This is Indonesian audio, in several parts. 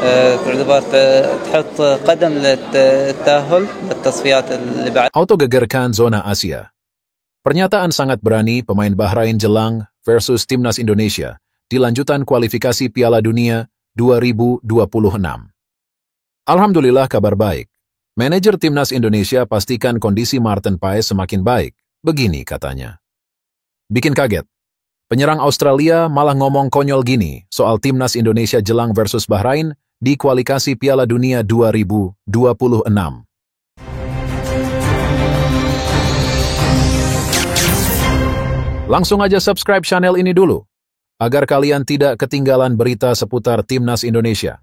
تعتبر تحط قدم للتأهل للتصفيات اللي بعد. Auto gegerkan zona Asia. Pernyataan sangat berani pemain Bahrain jelang versus Timnas Indonesia di lanjutan kualifikasi Piala Dunia 2026. Alhamdulillah kabar baik. Manajer Timnas Indonesia pastikan kondisi Maarten Paes semakin baik. Begini katanya. Bikin kaget. Penyerang Australia malah ngomong konyol gini soal Timnas Indonesia jelang versus Bahrain di kualifikasi Piala Dunia 2026. Langsung aja subscribe channel ini dulu, agar kalian tidak ketinggalan berita seputar Timnas Indonesia.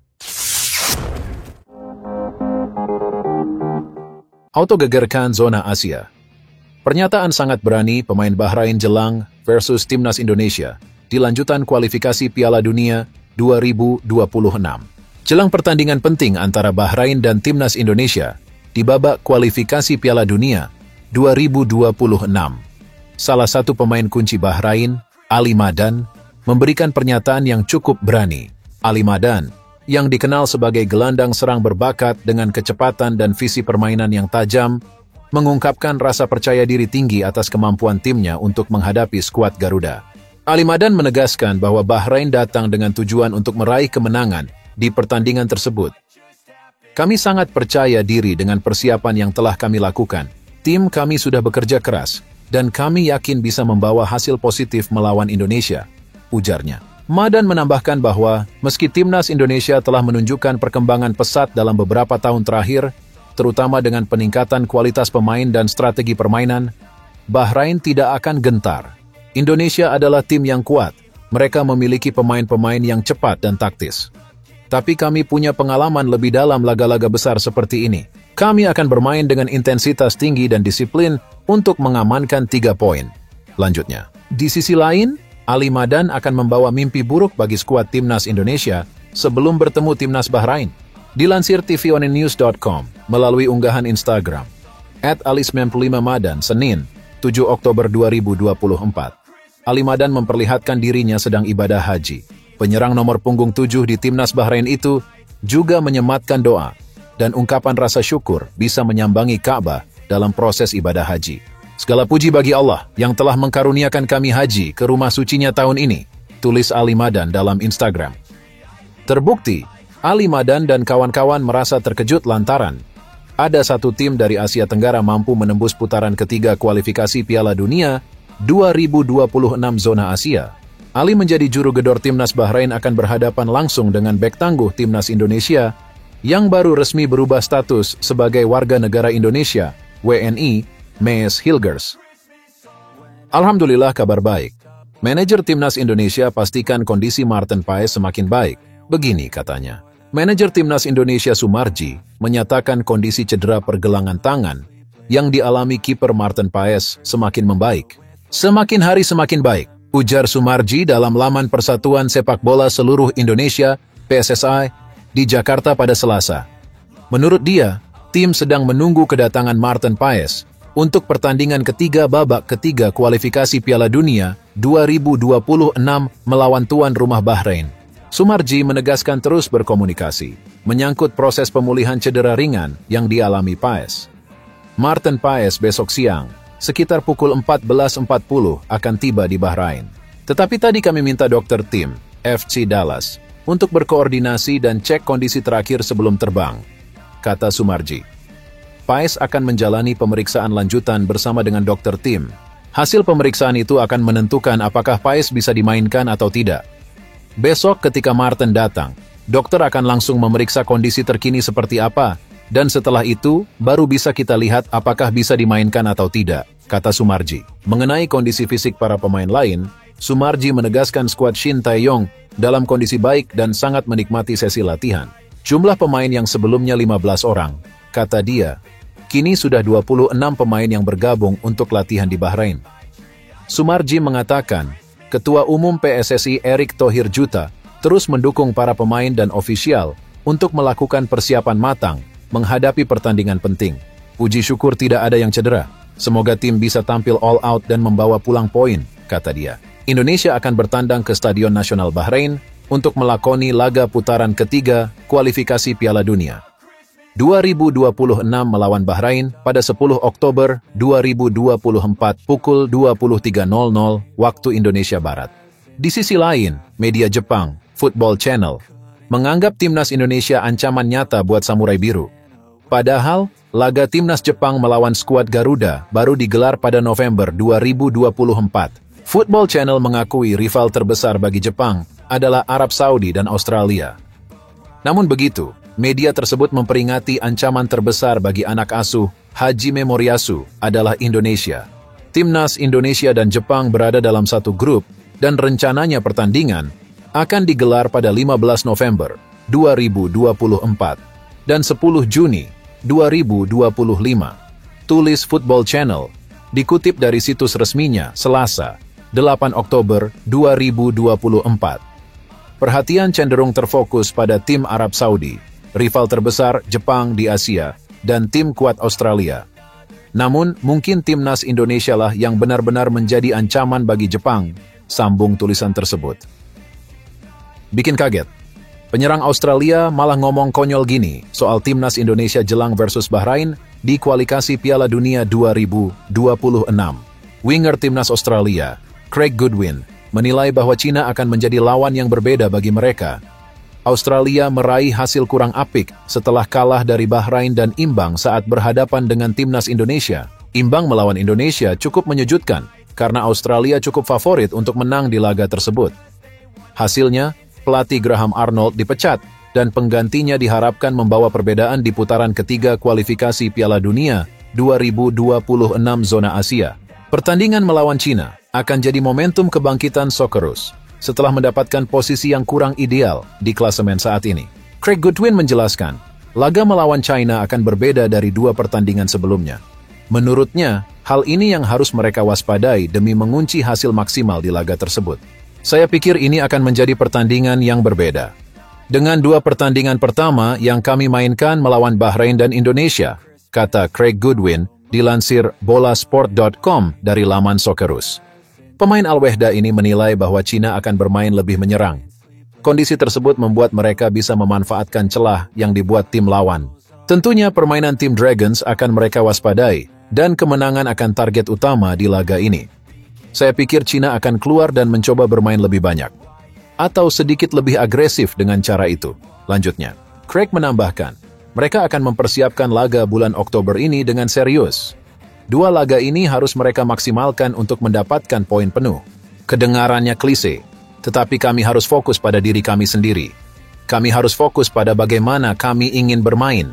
Auto gegerkan zona Asia. Pernyataan sangat berani pemain Bahrain jelang versus Timnas Indonesia di lanjutan kualifikasi Piala Dunia 2026. Jelang pertandingan penting antara Bahrain dan Timnas Indonesia di babak kualifikasi Piala Dunia 2026. Salah satu pemain kunci Bahrain, Ali Madan, memberikan pernyataan yang cukup berani. Ali Madan, yang dikenal sebagai gelandang serang berbakat dengan kecepatan dan visi permainan yang tajam, mengungkapkan rasa percaya diri tinggi atas kemampuan timnya untuk menghadapi skuad Garuda. Ali Madan menegaskan bahwa Bahrain datang dengan tujuan untuk meraih kemenangan di pertandingan tersebut. Kami sangat percaya diri dengan persiapan yang telah kami lakukan. Tim kami sudah bekerja keras, dan kami yakin bisa membawa hasil positif melawan Indonesia, ujarnya. Madan menambahkan bahwa, meski Timnas Indonesia telah menunjukkan perkembangan pesat dalam beberapa tahun terakhir, terutama dengan peningkatan kualitas pemain dan strategi permainan, Bahrain tidak akan gentar. Indonesia adalah tim yang kuat. Mereka memiliki pemain-pemain yang cepat dan taktis. Tapi kami punya pengalaman lebih dalam laga-laga besar seperti ini. Kami akan bermain dengan intensitas tinggi dan disiplin untuk mengamankan 3 poin. Lanjutnya, di sisi lain, Ali Madan akan membawa mimpi buruk bagi skuad Timnas Indonesia sebelum bertemu Timnas Bahrain. Dilansir tvonlinenews.com melalui unggahan Instagram @ali95madan Senin 7 Oktober 2024. Ali Madan memperlihatkan dirinya sedang ibadah haji. Penyerang nomor punggung 7 di Timnas Bahrain itu juga menyematkan doa dan ungkapan rasa syukur bisa menyambangi Ka'bah dalam proses ibadah haji. Segala puji bagi Allah yang telah mengkaruniakan kami haji ke rumah sucinya tahun ini, tulis Ali Madan dalam Instagram. Terbukti, Ali Madan dan kawan-kawan merasa terkejut lantaran ada satu tim dari Asia Tenggara mampu menembus putaran ketiga kualifikasi Piala Dunia 2026 zona Asia. Ali menjadi juru gedor Timnas Bahrain akan berhadapan langsung dengan bek tangguh Timnas Indonesia yang baru resmi berubah status sebagai warga negara Indonesia, WNI, Mees Hilgers. Alhamdulillah kabar baik. Manajer Timnas Indonesia pastikan kondisi Maarten Paes semakin baik. Begini katanya. Manajer Timnas Indonesia Sumarji menyatakan kondisi cedera pergelangan tangan yang dialami kiper Maarten Paes semakin membaik. Semakin hari semakin baik, ujar Sumarji dalam laman Persatuan Sepak Bola Seluruh Indonesia, PSSI, di Jakarta pada Selasa. Menurut dia, tim sedang menunggu kedatangan Maarten Paes untuk pertandingan ketiga babak ketiga kualifikasi Piala Dunia 2026 melawan tuan rumah Bahrain. Sumarji menegaskan terus berkomunikasi, menyangkut proses pemulihan cedera ringan yang dialami Paes. Maarten Paes besok siang, sekitar pukul 14.40 akan tiba di Bahrain. Tetapi tadi kami minta dokter tim, FC Dallas, untuk berkoordinasi dan cek kondisi terakhir sebelum terbang, kata Sumarji. Paes akan menjalani pemeriksaan lanjutan bersama dengan dokter tim. Hasil pemeriksaan itu akan menentukan apakah Paes bisa dimainkan atau tidak. Besok ketika Maarten datang, dokter akan langsung memeriksa kondisi terkini seperti apa, dan setelah itu baru bisa kita lihat apakah bisa dimainkan atau tidak, kata Sumarji. Mengenai kondisi fisik para pemain lain, Sumarji menegaskan skuad Shin Tae-yong dalam kondisi baik dan sangat menikmati sesi latihan. Jumlah pemain yang sebelumnya 15 orang, kata dia, kini sudah 26 pemain yang bergabung untuk latihan di Bahrain. Sumarji mengatakan, Ketua Umum PSSI Erick Thohir Juta terus mendukung para pemain dan ofisial untuk melakukan persiapan matang menghadapi pertandingan penting. Puji syukur tidak ada yang cedera. Semoga tim bisa tampil all out dan membawa pulang poin, kata dia. Indonesia akan bertandang ke Stadion Nasional Bahrain untuk melakoni laga putaran ketiga kualifikasi Piala Dunia 2026 melawan Bahrain pada 10 Oktober 2024 pukul 23.00 waktu Indonesia Barat. Di sisi lain, media Jepang, Football Channel, menganggap timnas Indonesia ancaman nyata buat Samurai Biru. Padahal, laga timnas Jepang melawan skuad Garuda baru digelar pada November 2024. Football Channel mengakui rival terbesar bagi Jepang adalah Arab Saudi dan Australia. Namun begitu, media tersebut memperingati ancaman terbesar bagi anak asuh Hajime Moriyasu adalah Indonesia. Timnas Indonesia dan Jepang berada dalam satu grup dan rencananya pertandingan akan digelar pada 15 November 2024 dan 10 Juni 2025. Tulis Football Channel, dikutip dari situs resminya Selasa, 8 Oktober 2024. Perhatian cenderung terfokus pada tim Arab Saudi, rival terbesar Jepang di Asia, dan tim kuat Australia. Namun, mungkin timnas Indonesia lah yang benar-benar menjadi ancaman bagi Jepang, sambung tulisan tersebut. Bikin kaget. Penyerang Australia malah ngomong konyol gini soal timnas Indonesia jelang versus Bahrain di kualifikasi Piala Dunia 2026. Winger timnas Australia, Craig Goodwin, menilai bahwa Cina akan menjadi lawan yang berbeda bagi mereka. Australia meraih hasil kurang apik setelah kalah dari Bahrain dan imbang saat berhadapan dengan timnas Indonesia. Imbang melawan Indonesia cukup menyejutkan karena Australia cukup favorit untuk menang di laga tersebut. Hasilnya, pelatih Graham Arnold dipecat dan penggantinya diharapkan membawa perbedaan di putaran ketiga kualifikasi Piala Dunia 2026 zona Asia. Pertandingan melawan Cina akan jadi momentum kebangkitan Socceroos setelah mendapatkan posisi yang kurang ideal di klasemen saat ini. Craig Goodwin menjelaskan, laga melawan China akan berbeda dari dua pertandingan sebelumnya. Menurutnya, hal ini yang harus mereka waspadai demi mengunci hasil maksimal di laga tersebut. Saya pikir ini akan menjadi pertandingan yang berbeda. Dengan dua pertandingan pertama yang kami mainkan melawan Bahrain dan Indonesia, kata Craig Goodwin, dilansir bolasport.com dari laman Socceroos. Pemain Al-Wehda ini menilai bahwa Cina akan bermain lebih menyerang. Kondisi tersebut membuat mereka bisa memanfaatkan celah yang dibuat tim lawan. Tentunya permainan tim Dragons akan mereka waspadai, dan kemenangan akan target utama di laga ini. Saya pikir Cina akan keluar dan mencoba bermain lebih banyak, atau sedikit lebih agresif dengan cara itu. Lanjutnya, Craig menambahkan, mereka akan mempersiapkan laga bulan Oktober ini dengan serius. Dua laga ini harus mereka maksimalkan untuk mendapatkan poin penuh. Kedengarannya klise, tetapi kami harus fokus pada diri kami sendiri. Kami harus fokus pada bagaimana kami ingin bermain.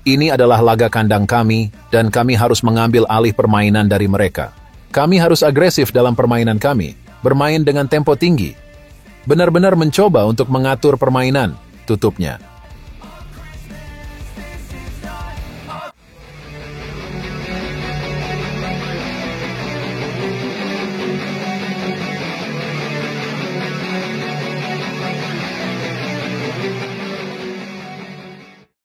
Ini adalah laga kandang kami, dan kami harus mengambil alih permainan dari mereka. Kami harus agresif dalam permainan kami, bermain dengan tempo tinggi. Benar-benar mencoba untuk mengatur permainan, tutupnya.